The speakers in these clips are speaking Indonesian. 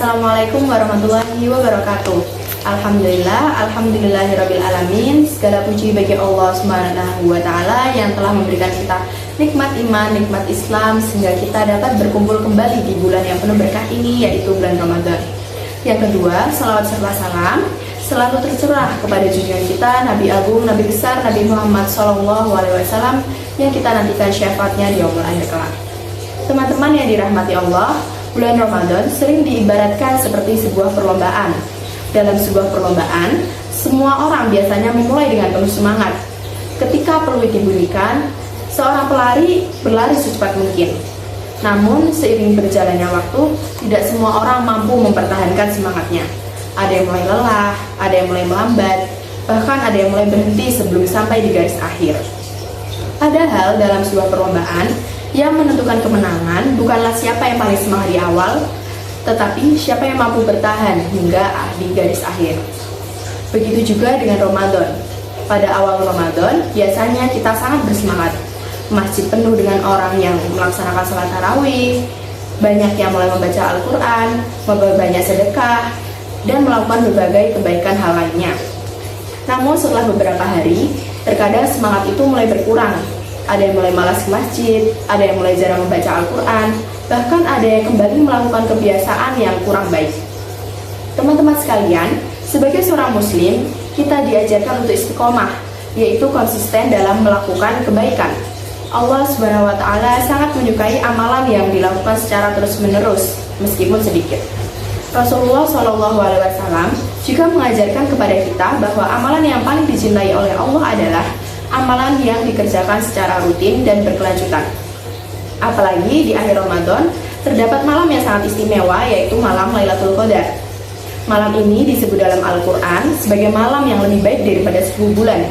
Assalamualaikum warahmatullahi wabarakatuh. Alhamdulillahirabbil alamin. Segala puji bagi Allah Subhanahu wa taala yang telah memberikan kita nikmat iman, nikmat Islam sehingga kita dapat berkumpul kembali di bulan yang penuh berkah ini, yaitu bulan Ramadan. Yang kedua, salawat serta salam selalu tercurah kepada junjungan kita Nabi Agung, Nabi besar Nabi Muhammad SAW yang kita nantikan syafaatnya di yaumul akhir kelak. Teman-teman yang dirahmati Allah, bulan Ramadan sering diibaratkan seperti sebuah perlombaan. Dalam sebuah perlombaan, semua orang biasanya memulai dengan penuh semangat. Ketika peluit dibunyikan, seorang pelari berlari secepat mungkin. Namun, seiring berjalannya waktu, tidak semua orang mampu mempertahankan semangatnya. Ada yang mulai lelah, ada yang mulai melambat, bahkan ada yang mulai berhenti sebelum sampai di garis akhir. Padahal dalam sebuah perlombaan, yang menentukan kemenangan bukanlah siapa yang paling semangat di awal, tetapi siapa yang mampu bertahan hingga di garis akhir. Begitu juga dengan Ramadan. Pada awal Ramadan, biasanya kita sangat bersemangat. Masjid penuh dengan orang yang melaksanakan sholat tarawih, banyak yang mulai membaca Al-Quran, memperbanyak sedekah, dan melakukan berbagai kebaikan hal lainnya. Namun setelah beberapa hari, terkadang semangat itu mulai berkurang. Ada yang mulai malas ke masjid, ada yang mulai jarang membaca Al-Quran, bahkan ada yang kembali melakukan kebiasaan yang kurang baik. Teman-teman sekalian, sebagai seorang muslim, kita diajarkan untuk istiqomah, yaitu konsisten dalam melakukan kebaikan. Allah Subhanahu wa taala sangat menyukai amalan yang dilakukan secara terus-menerus, meskipun sedikit. Rasulullah SAW juga mengajarkan kepada kita bahwa amalan yang paling dicintai oleh Allah adalah amalan yang dikerjakan secara rutin dan berkelanjutan. Apalagi di akhir Ramadan terdapat malam yang sangat istimewa, yaitu malam Lailatul Qadar. Malam ini disebut dalam Al-Quran sebagai malam yang lebih baik daripada 10 bulan.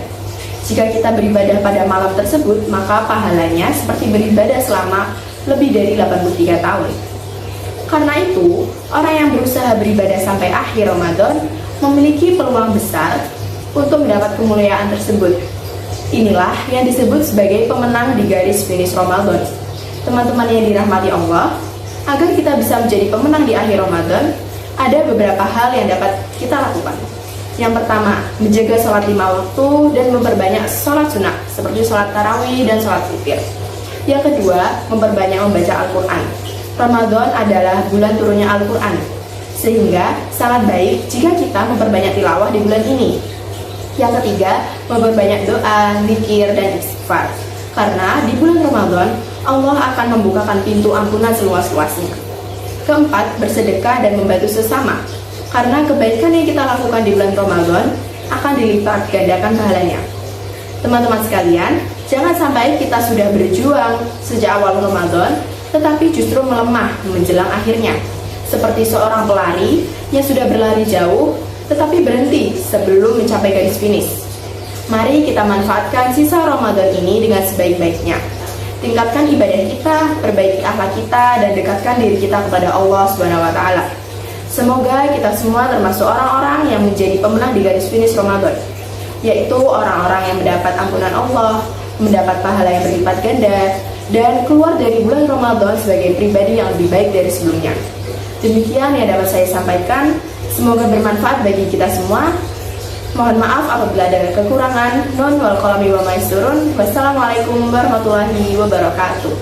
Jika kita beribadah pada malam tersebut, maka pahalanya seperti beribadah selama lebih dari 83 tahun. Karena itu, orang yang berusaha beribadah sampai akhir Ramadan memiliki peluang besar untuk mendapat kemuliaan tersebut. Inilah yang disebut sebagai pemenang di garis finish Ramadan. Teman-teman yang dirahmati Allah, agar kita bisa menjadi pemenang di akhir Ramadan, ada beberapa hal yang dapat kita lakukan. Yang pertama, menjaga sholat 5 waktu dan memperbanyak sholat sunnah seperti sholat tarawih dan sholat witir. Yang kedua, memperbanyak membaca Al-Quran. Ramadan adalah bulan turunnya Al-Quran, sehingga sangat baik jika kita memperbanyak tilawah di bulan ini. Yang ketiga, memperbanyak doa, zikir, dan istighfar. Karena di bulan Ramadan, Allah akan membukakan pintu ampunan seluas-luasnya. Keempat, bersedekah dan membantu sesama. Karena kebaikan yang kita lakukan di bulan Ramadan akan dilipat gandakan pahalanya. Teman-teman sekalian, jangan sampai kita sudah berjuang sejak awal Ramadan, tetapi justru melemah menjelang akhirnya. Seperti seorang pelari yang sudah berlari jauh, tetapi berhenti sebelum mencapai garis finish. Mari kita manfaatkan sisa Ramadan ini dengan sebaik-baiknya. Tingkatkan ibadah kita, perbaiki akhlak kita, dan dekatkan diri kita kepada Allah Subhanahu wa taala. Semoga kita semua termasuk orang-orang yang menjadi pemenang di garis finish Ramadan, yaitu orang-orang yang mendapat ampunan Allah, mendapat pahala yang berlipat ganda, dan keluar dari bulan Ramadan sebagai pribadi yang lebih baik dari sebelumnya. Demikian yang dapat saya sampaikan. Semoga bermanfaat bagi kita semua. Mohon maaf apabila ada kekurangan. Non wal qalami wa maisturun. Wassalamualaikum warahmatullahi wabarakatuh.